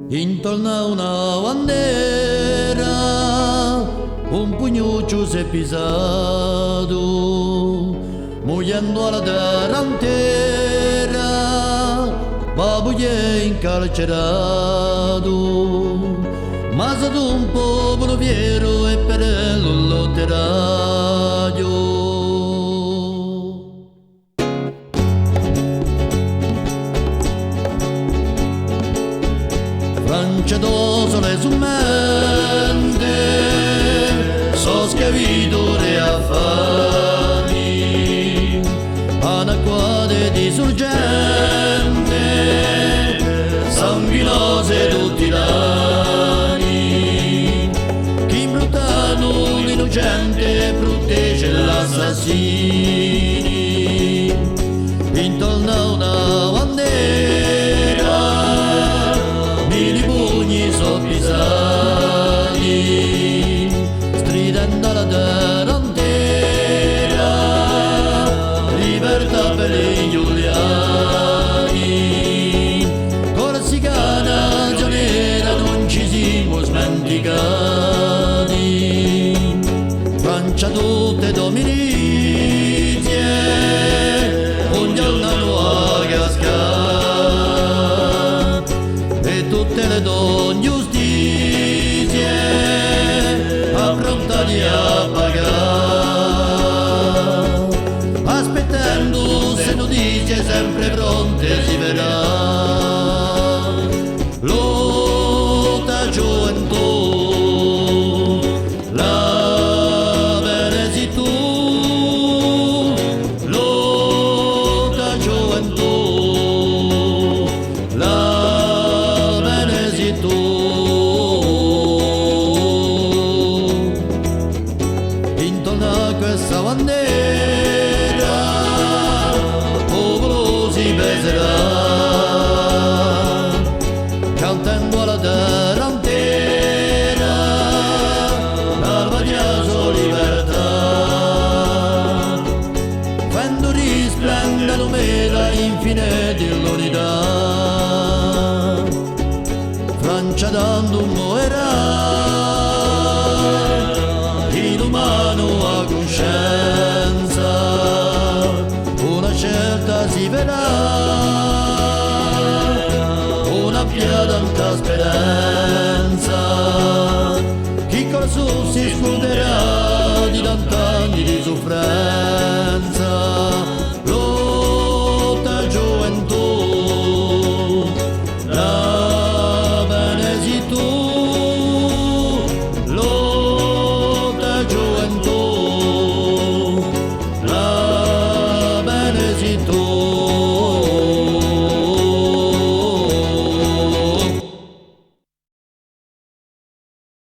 Intorno a una bandera, un pugnuccio si è pisato, mugliando alla terra intera, babuglie incarcerato. Ma è stato un popolo fiero e per il lotteraio. Francia do sole su mente, so schiavitore affari, anaquade di sorgente, sanguinose tutti i lani, chi bruttano l'innocente protegge l'assassini, intorno a una bandera, mille pugni so pisati, stridendo la terra intera, libertà per i giuliani, corsicana, gianera, non ci siamo smenticati, Francia tutte dominizie, ogni anno a cascare, e tutte le donne giustizie approntati a pagare, aspettando se notizie sempre pronte si verrà. Lotta gioventù, la beneditù, lotta gioventù, la beneditù. Intorno a questa bandera, popolo si peserà, cantando alla terra intera, l'alba di sua libertà, quando risplende l'umera infine dell'unità, Francia dando morirà, inumano a coscienza, una scelta si verrà, una piadanta speranza, chi col suo si scuderà di tant'anni di sofferenza. Lotta gioventù, la beneditù, lotta gioventù, la beneditù.